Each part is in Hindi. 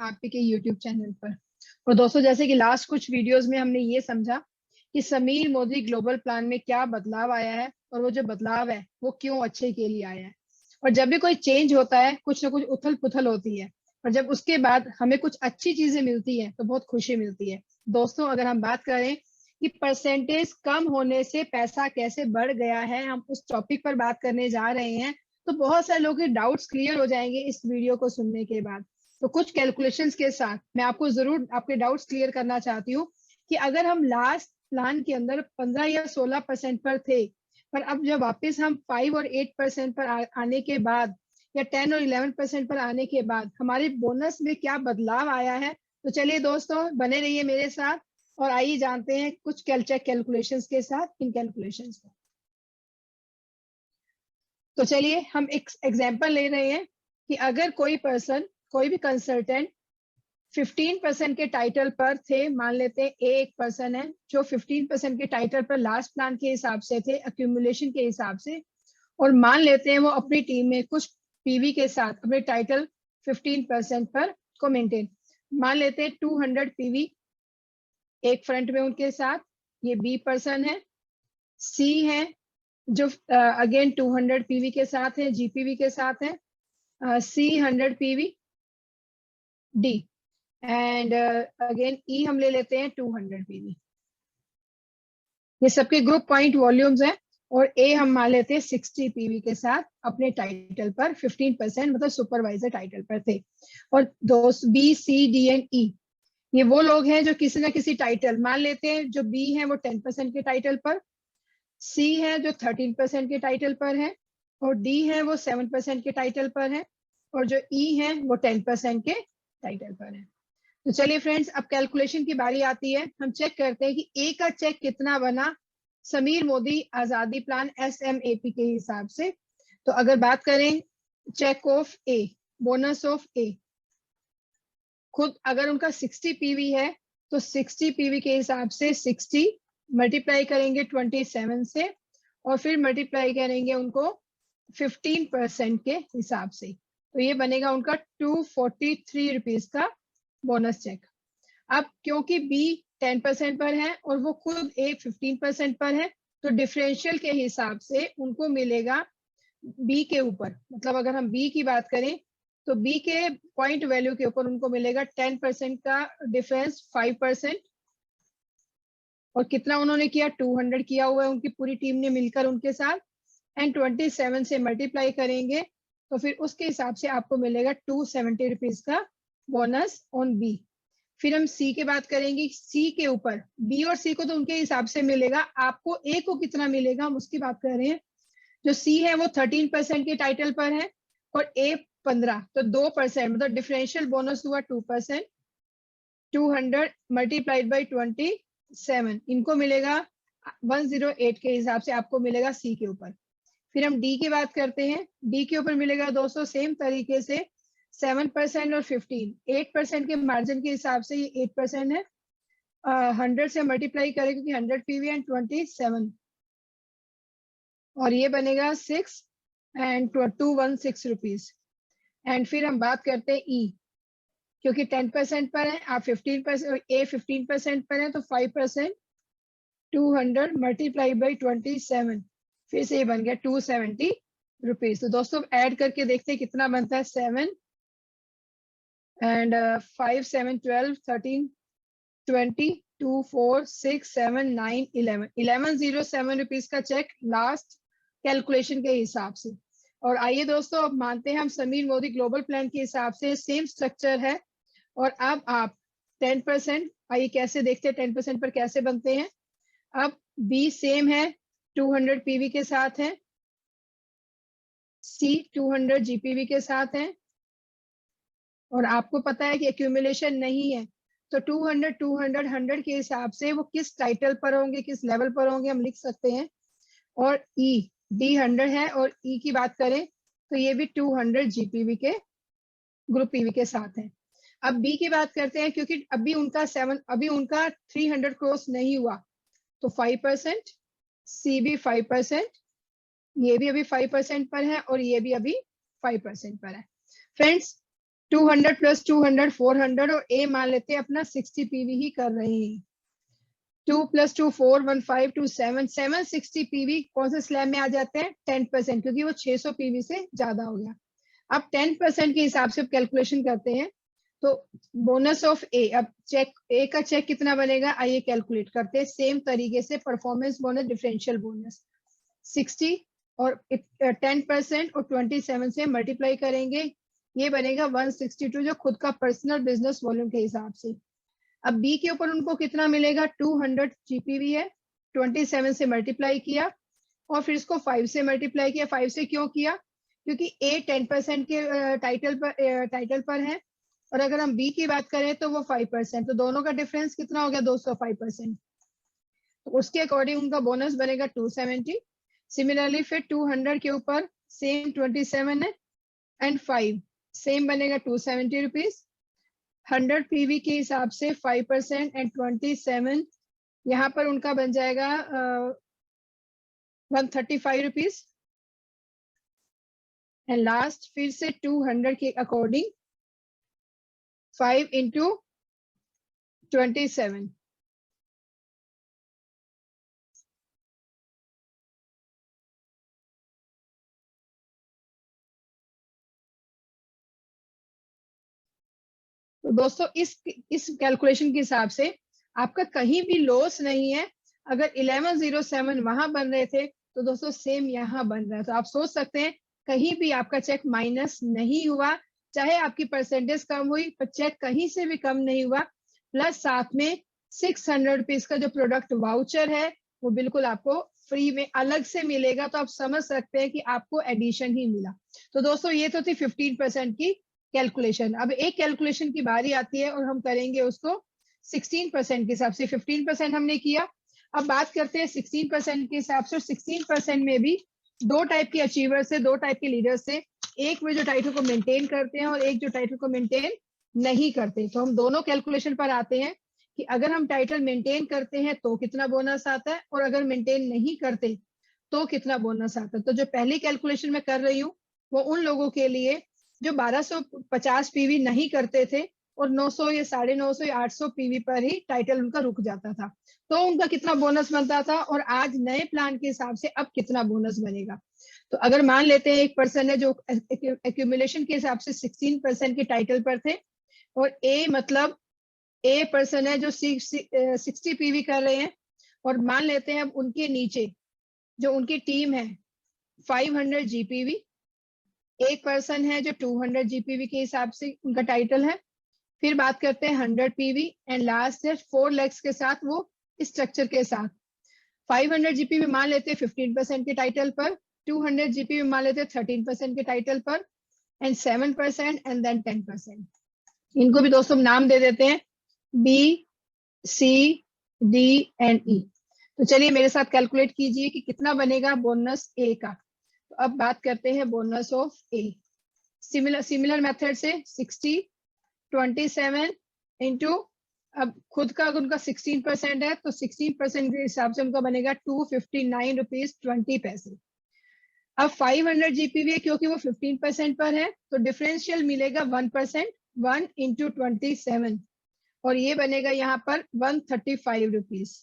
आपके यूट्यूब चैनल पर। और दोस्तों, जैसे कि लास्ट कुछ वीडियोस में हमने ये समझा कि समीर मोदी ग्लोबल प्लान में क्या बदलाव आया है और वो जो बदलाव है वो क्यों अच्छे के लिए आया है। और जब भी कोई चेंज होता है कुछ ना कुछ उथल पुथल होती है, और जब उसके बाद हमें कुछ अच्छी चीजें मिलती है तो बहुत खुशी मिलती है। दोस्तों, अगर हम बात करें कि परसेंटेज कम होने से पैसा कैसे बढ़ गया है, हम उस टॉपिक पर बात करने जा रहे हैं। तो बहुत सारे लोगों के डाउट्स क्लियर हो जाएंगे इस वीडियो को सुनने के बाद। तो कुछ कैलकुलेशंस के साथ मैं आपको जरूर आपके डाउट्स क्लियर करना चाहती हूँ कि अगर हम लास्ट प्लान के अंदर 15 या 16% पर थे, पर अब जब वापस हम 5 और 8% पर आने के बाद या 10 और 11% पर आने के बाद हमारे बोनस में क्या बदलाव आया है। तो चलिए दोस्तों, बने रहिए मेरे साथ और आइए जानते हैं कुछ कैलकुलेशंस के साथ इन कैलकुलेशंस को। तो चलिए हम एक एग्जांपल ले रहे हैं कि अगर कोई पर्सन, कोई भी कंसल्टेंट 15% के टाइटल पर थे, मान लेते हैं एक पर्सन है जो 15% के टाइटल पर लास्ट प्लान के हिसाब से थे, एक्यूमुलेशन के हिसाब से, और मान लेते हैं वो अपनी टीम में कुछ पीवी के साथ अपने टाइटल 15% पर को मेंटेन, मान लेते हैं 200 पीवी एक फ्रंट में उनके साथ, ये बी पर्सन है। सी है जो अगेन 200 पीवी के साथ है, जीपीवी के साथ है, सी 100 पीवी, डी एंड अगेन ई हम ले लेते हैं 200 पीवी। ये सबके ग्रुप पॉइंट वॉल्यूम्स हैं। और ए हम मान लेते हैं 60 पीवी के साथ अपने टाइटल पर 15%, मतलब सुपरवाइजर टाइटल पर थे। और दोस्त बी सी डी एंड ई ये वो लोग हैं जो किसी ना किसी टाइटल, मान लेते हैं जो बी है वो 10% के टाइटल पर, सी है जो 13% के टाइटल पर है, और डी है वो 7% के टाइटल पर है, और जो ई है वो 10% के टाइटल पर है। तो चलिए फ्रेंड्स, अब कैलकुलेशन की बारी आती है। हम चेक करते हैं कि ए का चेक कितना बना समीर मोदी आजादी प्लान SMAP के हिसाब से। तो अगर बात करें cheque of A, bonus of A, खुद अगर उनका 60 पीवी है तो 60 पीवी के हिसाब से 60 मल्टीप्लाई करेंगे 27 से, और फिर मल्टीप्लाई करेंगे उनको 15% के हिसाब से, तो ये बनेगा उनका 243 रुपीज का बोनस चेक। अब क्योंकि बी 10% पर है और वो खुद ए 15% पर है, तो डिफरेंशियल के हिसाब से उनको मिलेगा बी के ऊपर, मतलब अगर हम बी की बात करें तो बी के पॉइंट वैल्यू के ऊपर उनको मिलेगा 10% का डिफरेंस 5%। और कितना उन्होंने किया, 200 किया हुआ है उनकी पूरी टीम ने मिलकर उनके साथ, एंड 27 से मल्टीप्लाई करेंगे तो फिर उसके हिसाब से आपको मिलेगा 270 रुपीज का बोनस ऑन बी। फिर हम सी की बात करेंगे, सी के ऊपर बी और सी को तो उनके हिसाब से मिलेगा, आपको ए को कितना मिलेगा हम उसकी बात कर रहे हैं। जो सी है वो 13% के टाइटल पर है और ए 15, तो 2%, मतलब डिफरेंशियल बोनस हुआ 2%। 200 मल्टीप्लाइड बाई 27 इनको मिलेगा 108 के हिसाब से आपको मिलेगा सी के ऊपर। फिर हम डी की बात करते हैं, डी के ऊपर मिलेगा दोस्तों सेम तरीके से 7% और 15, 8% के मार्जिन के हिसाब से ये 8% है। 100 से मल्टीप्लाई करें क्योंकि 100 पीवी एंड 27, और ये बनेगा 6 एंड 216 रुपीज। एंड फिर हम बात करते हैं ई, क्योंकि 10% पर है, आप 15%, ए 15% पर है तो 5%, 200 मल्टीप्लाई बाई 27, फिर से ये बन गया 270 रुपीज। तो दोस्तों ऐड करके देखते हैं कितना बनता है, 7 एंड 5 7 12 13 20 2 4 6 7 9 1107 रुपीज का चेक लास्ट कैलकुलेशन के हिसाब से। और आइए दोस्तों, अब मानते हैं हम समीर मोदी ग्लोबल प्लान के हिसाब से सेम स्ट्रक्चर है, और अब आप 10%, आइए कैसे देखते हैं 10% पर कैसे बनते हैं। अब बी सेम है 200 पीवी के साथ है, सी 200 जीपीवी के साथ है, और आपको पता है कि एक्यूमुलेशन नहीं है तो 200 200 100 के हिसाब से वो किस टाइटल पर होंगे, किस लेवल पर होंगे हम लिख सकते हैं। और ई डी 100 है, और ई की बात करें तो ये भी 200 जीपीवी के ग्रुप पीवी के साथ है। अब बी की बात करते हैं, क्योंकि अभी उनका 300 क्रॉस नहीं हुआ, तो 5%, सी भी 5%, ये भी अभी 5% पर है, और ये भी अभी 5% पर है। फ्रेंड्स, 200 प्लस 200 400 और ए मान लेते हैं अपना 60 पीवी ही कर रहे हैं। 2 + 2 4 1 5 2 7 760 पीवी कौन से स्लैब में आ जाते हैं 10%, क्योंकि वो 600 पीवी से ज्यादा हो गया। अब 10% के हिसाब से कैलकुलेशन करते हैं तो बोनस ऑफ ए, अब चेक ए का चेक कितना बनेगा आइए कैलकुलेट करते हैं सेम तरीके से। परफॉर्मेंस बोनस डिफरेंशियल बोनस 60 और 10% और 27 से मल्टीप्लाई करेंगे, ये बनेगा 162 जो खुद का पर्सनल बिजनेस वॉल्यूम के हिसाब से। अब बी के ऊपर उनको कितना मिलेगा 200 जीपीवी है, 27 से मल्टीप्लाई किया और फिर इसको 5 से मल्टीप्लाई किया। 5 से क्यों किया, क्योंकि ए 10% के टाइटल पर है और अगर हम बी की बात करें तो वो 5%, तो दोनों का डिफरेंस कितना हो गया 205%, तो उसके अकॉर्डिंग उनका बोनस बनेगा 270। सिमिलरली फिर 200 के ऊपर सेम 27 है एंड 5 सेम बनेगा 270 रुपीज। 100 पीवी के हिसाब से 5% एंड 27 यहाँ पर उनका बन जाएगा 135 रुपीज। एंड लास्ट फिर से 200 के अकॉर्डिंग 5 into 27, तो दोस्तों इस कैलकुलेशन के हिसाब से आपका कहीं भी लॉस नहीं है। अगर 1107 वहां बन रहे थे तो दोस्तों सेम यहाँ बन रहा है, तो आप सोच सकते हैं कहीं भी आपका चेक माइनस नहीं हुआ, चाहे आपकी परसेंटेज कम हुई पर चेक कहीं से भी कम नहीं हुआ। प्लस साथ में 600 रुपीज का जो प्रोडक्ट वाउचर है वो बिल्कुल आपको फ्री में अलग से मिलेगा, तो आप समझ सकते हैं कि आपको एडिशन ही मिला। तो दोस्तों ये तो थी 15% की कैलकुलेशन। अब एक कैलकुलेशन की बारी आती है और हम करेंगे उसको 16% के हिसाब से। 15% हमने किया, अब बात करते हैं 16% के हिसाब से। 16% में भी दो टाइप के अचीवर्स है, दो टाइप के लीडर्स है, एक में जो टाइटल को मेंटेन करते हैं और एक जो टाइटल को मेंटेन नहीं करते। तो हम दोनों कैलकुलेशन पर आते हैं कि अगर हम टाइटल मेंटेन करते हैं तो कितना बोनस आता है और अगर मेंटेन नहीं करते तो कितना बोनस आता है। तो जो पहली कैलकुलेशन मैं कर रही हूँ वो उन लोगों के लिए जो 1250 पीवी नहीं करते थे और 900 या 950 या 800 पीवी पर ही टाइटल उनका रुक जाता था, तो उनका कितना बोनस बनता था और आज नए प्लान के हिसाब से अब कितना बोनस बनेगा। तो अगर मान लेते हैं एक पर्सन है जो एक्यूमुलेशन के हिसाब से 16% के टाइटल पर थे और ए मतलब ए पर्सन है जो 60 पीवी कर रहे हैं, और मान लेते हैं अब उनके नीचे जो उनकी टीम है 500 जीपीवी, एक पर्सन है जो 200 जीपीवी के हिसाब से उनका टाइटल है, फिर बात करते हैं 100 पीवी एंड लास्ट है 4 लेग्स के साथ वो स्ट्रक्चर के साथ। 500 जीपीवी मान लेते हैं 15% के टाइटल पर, 200 जीपीवी मान लेते हैं 13% के टाइटल पर एंड 7% एंड देन 10%। इनको भी दोस्तों नाम दे देते हैं बी सी डी एंड ई। तो चलिए मेरे साथ कैलकुलेट कीजिए कि कितना बनेगा बोनस ए का। तो अब बात करते हैं bonus of A. Similar method से 60 27 इंटू, अब खुद का उनका 16% है तो 16% के हिसाब से उनका बनेगा 259 रुपीज 20 पैसे। अब 500 जीपीवी क्योंकि वो 15% पर है तो डिफरेंशियल मिलेगा 1%, 1 इंटू 27 और ये बनेगा यहाँ पर 135 रुपीज।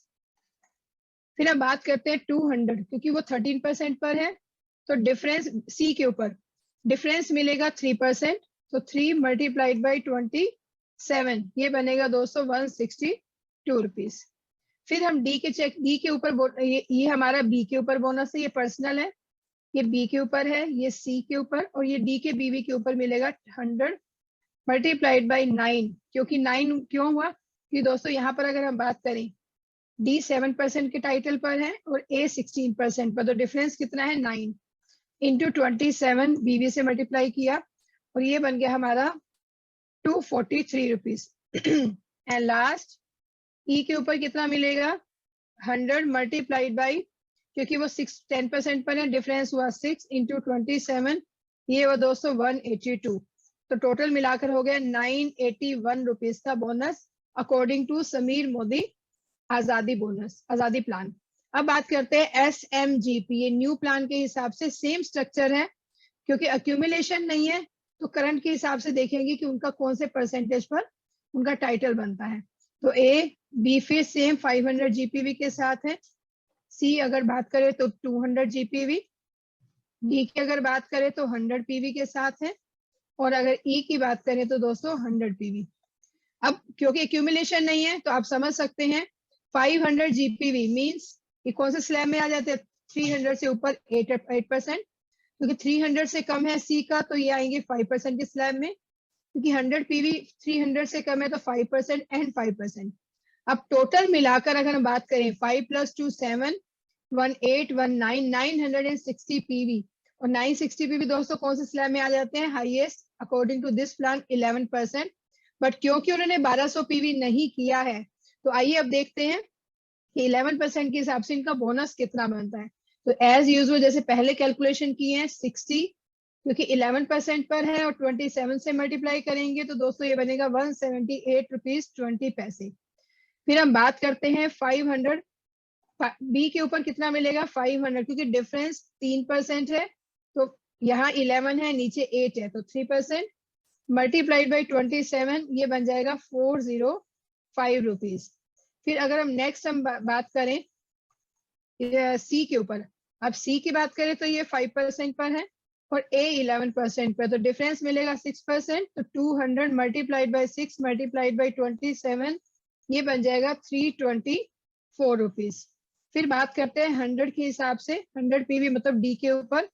फिर हम बात करते हैं 200 क्योंकि वो 13% पर है तो डिफरेंस सी के ऊपर डिफरेंस मिलेगा 3%, तो 3 मल्टीप्लाइड बाई 27 ये बनेगा दोस्तों 162 रुपीज। फिर हम डी के ऊपर ये हमारा बी के ऊपर बोनस है, ये पर्सनल है, ये बी के ऊपर है, ये सी के ऊपर और ये डी के बीवी के ऊपर मिलेगा 100 मल्टीप्लाइड बाई 9। क्योंकि 9 क्यों हुआ कि दोस्तों यहाँ पर अगर हम बात करें डी 7% के टाइटल पर है और ए 16% पर, तो डिफरेंस कितना है 9 इंटू 27 बीवी से मल्टीप्लाई किया और ये बन गया हमारा 243 रुपीज। एंड लास्ट ई के ऊपर कितना मिलेगा 100 मल्टीप्लाइड बाई, क्योंकि वो 10% पर है, डिफरेंस हुआ 6 इंटू 27 ये वो दोस्तों 182। तो टोटल मिलाकर हो गया 981 रुपीज का bonus according to Sameer Modi आजादी बोनस आजादी प्लान। अब बात करते हैं SMGP, ये न्यू प्लान के हिसाब से सेम स्ट्रक्चर है क्योंकि अक्यूमुलेशन नहीं है तो करंट के हिसाब से देखेंगे कि उनका कौन से परसेंटेज पर उनका टाइटल बनता है। तो ए बी फिर सेम 500 जीपीवी के साथ है। सी अगर बात करें तो 200 जीपीवी, डी की अगर बात करें तो 100 पीवी के साथ है, और अगर ई की बात करें तो दोस्तों 100 पीवी। अब क्योंकि एक्यूमुलेशन नहीं है तो आप समझ सकते हैं 500 जीपीवी मींस ये कौन से स्लैब में आ जाते हैं, 300 से ऊपर 8%, क्योंकि 300 से कम है सी का तो ये आएंगे 5% के स्लैब में, क्योंकि 100 पीवी 300 से कम है तो 5% एंड 5%। अब टोटल मिलाकर अगर हम बात करें 5 + 2 7 1819 960 पीवी, और 960 पीवी दोस्तों कौन से स्लैब में आ जाते हैं, highest according to this plan 11%। But क्योंकि उन्होंने 1200 पीवी नहीं किया है तो आइए अब देखते हैं कि 11% के हिसाब से इनका बोनस कितना बनता है। तो एज यूजुअल जैसे पहले कैलकुलेशन किए हैं 60, क्योंकि 11% पर है और 27 से मल्टीप्लाई करेंगे तो दोस्तों ये बनेगा 178 रुपीज 20 पैसे। फिर हम बात करते हैं 500, बी के ऊपर कितना मिलेगा 500, क्योंकि डिफरेंस 3% है तो यहाँ 11 है नीचे 8 है तो 3% मल्टीप्लाइड बाई 27 ये बन जाएगा 405 रुपीज। फिर अगर हम नेक्स्ट हम बात करें सी के ऊपर, अब सी की बात करें तो ये 5% पर है और ए 11% पर, तो डिफरेंस मिलेगा 6%, तो 200 मल्टीप्लाइड बाई 6 मल्टीप्लाइड बाई 27 ये बन जाएगा 324 रुपीज। फिर बात करते हैं 100 के हिसाब से, 100 पीवी मतलब डी के ऊपर,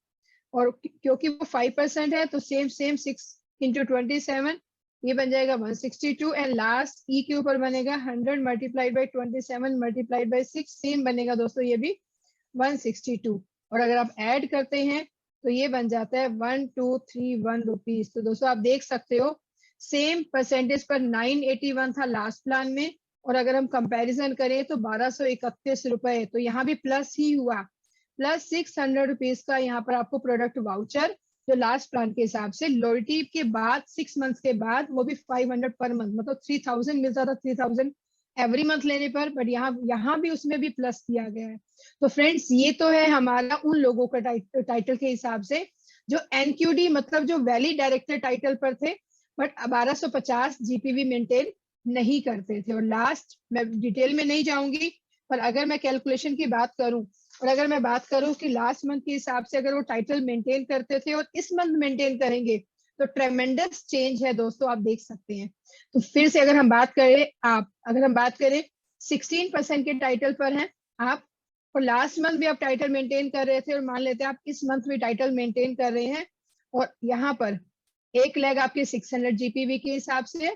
और क्योंकि वो 5% है तो सेम 6 इंटू 27 ये बन जाएगा 162, एंड लास्ट ई के ऊपर बनेगा 100 multiplied by 27 multiplied by 6 same बनेगा दोस्तों ये भी 162, और अगर आप ऐड करते हैं तो ये बन जाता है 1231 रुपीज। तो दोस्तों आप देख सकते हो सेम परसेंटेज पर 981 था लास्ट प्लान में, और अगर हम कंपैरिजन करें तो 1231 रुपए, तो यहाँ भी प्लस ही हुआ, प्लस 600 रुपीज का यहाँ पर आपको प्रोडक्ट वाउचर जो लास्ट प्लान के हिसाब से लॉयल्टी के बाद 6 मंथ्स के बाद वो भी 500 पर मंथ, मतलब 3000 मिलता था, 3000 एवरी मंथ लेने पर, बट यहाँ भी उसमें भी प्लस किया गया है। तो फ्रेंड्स ये तो है हमारा उन लोगों का टाइटल के हिसाब से जो एनक्यूडी मतलब जो वैलिड डायरेक्टर टाइटल पर थे बट 1250 जीपीवी मेंटेन नहीं करते थे। और लास्ट मैं डिटेल में नहीं जाऊंगी, पर अगर मैं कैलकुलेशन की बात करूं और अगर मैं बात करूं कि लास्ट मंथ के हिसाब से अगर वो टाइटल मेंटेन करते थे और इस मंथ मेंटेन करेंगे तो ट्रेमेंडस चेंज है दोस्तों, आप देख सकते हैं। तो फिर से अगर हम बात करें, अगर हम बात करें 16% के टाइटल पर हैं आप, और लास्ट मंथ भी आप टाइटल मेंटेन कर रहे थे, और मान लेते हैं आप इस मंथ भी टाइटल मेंटेन कर रहे हैं, और यहाँ पर एक लेग आपके 600 जीपीवी के हिसाब से,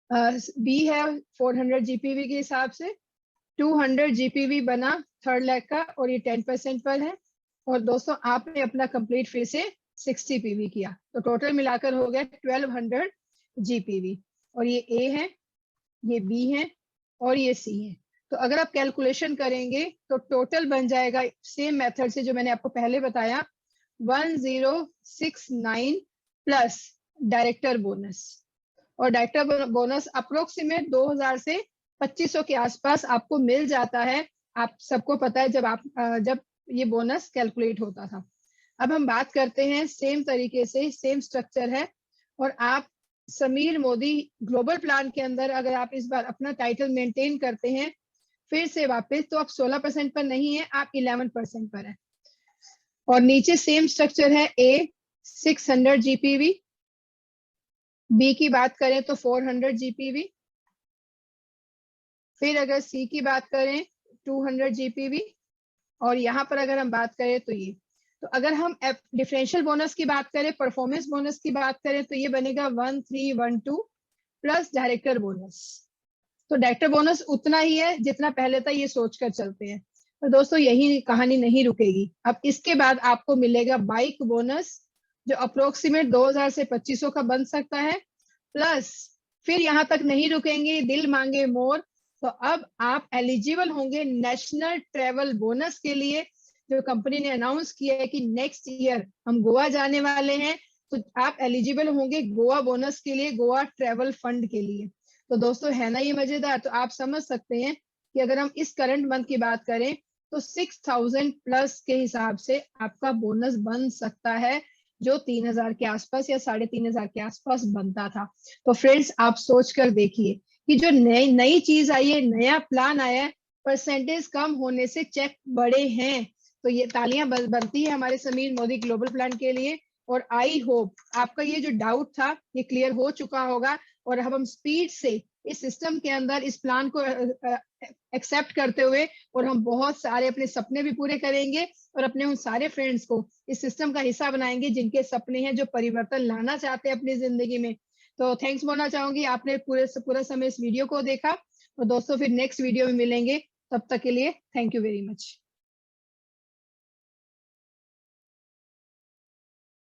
बी है 400 जीपीवी के हिसाब से, 200 जीपीवी बना थर्ड लेग का, और ये 10% पर है, और दोस्तों आपने अपना कंप्लीट फिर से 60 पीवी किया, तो टोटल मिलाकर हो गया 1200 जीपीवी। और ये ए है, ये बी है और ये सी है। तो अगर आप कैलकुलेशन करेंगे तो टोटल बन जाएगा सेम मेथड से जो मैंने आपको पहले बताया 1069 प्लस डायरेक्टर बोनस, और डायरेक्टर बोनस अप्रोक्सीमेट 2000 से 2500 के आसपास आपको मिल जाता है। आप सबको पता है जब ये बोनस कैलकुलेट होता था। अब हम बात करते हैं सेम तरीके से, सेम स्ट्रक्चर है, और आप समीर मोदी ग्लोबल प्लान के अंदर अगर आप इस बार अपना टाइटल मेंटेन करते हैं फिर से वापस, तो आप 16% पर नहीं है, आप 11% पर है। और नीचे सेम स्ट्रक्चर है, ए 600 जीपीवी, बी की बात करें तो 400 जीपीवी, फिर अगर सी की बात करें 200 जीपीवी, और यहाँ पर अगर हम बात करें तो ये, तो अगर हम डिफरेंशियल बोनस की बात करें, परफॉर्मेंस बोनस की बात करें तो ये बनेगा 1312 प्लस डायरेक्टर बोनस। तो डायरेक्टर बोनस उतना ही है जितना पहले था, ये सोचकर चलते हैं। तो दोस्तों यही कहानी नहीं रुकेगी, अब इसके बाद आपको मिलेगा बाइक बोनस जो अप्रोक्सीमेट 2000 से 2500 का बन सकता है, प्लस फिर यहाँ तक नहीं रुकेंगे, दिल मांगे मोर, तो अब आप एलिजिबल होंगे नेशनल ट्रेवल बोनस के लिए, जो कंपनी ने अनाउंस किया है कि नेक्स्ट ईयर हम गोवा जाने वाले हैं, तो आप एलिजिबल होंगे गोवा बोनस के लिए, गोवा ट्रेवल फंड के लिए। तो दोस्तों है ना ये मजेदार। तो आप समझ सकते हैं कि अगर हम इस करंट मंथ की बात करें तो 6000 प्लस के हिसाब से आपका बोनस बन सकता है जो 3000 के आसपास या 3500 के आसपास बनता था। तो फ्रेंड्स आप सोच कर देखिए कि जो नई नई चीज आई है, नया प्लान आया है, परसेंटेज कम होने से चेक बड़े हैं। तो ये तालियां बनती है हमारे समीर मोदी ग्लोबल प्लान के लिए। और आई होप आपका ये जो डाउट था ये क्लियर हो चुका होगा, और अब हम स्पीड से इस सिस्टम के अंदर इस प्लान को एक्सेप्ट करते हुए और हम बहुत सारे अपने सपने भी पूरे करेंगे और अपने उन सारे फ्रेंड्स को इस सिस्टम का हिस्सा बनाएंगे जिनके सपने हैं, जो परिवर्तन लाना चाहते हैं अपनी जिंदगी में। तो थैंक्स बोलना चाहूंगी, आपने पूरा समय इस वीडियो को देखा। और दोस्तों फिर नेक्स्ट वीडियो में मिलेंगे, तब तक के लिए थैंक यू वेरी मच।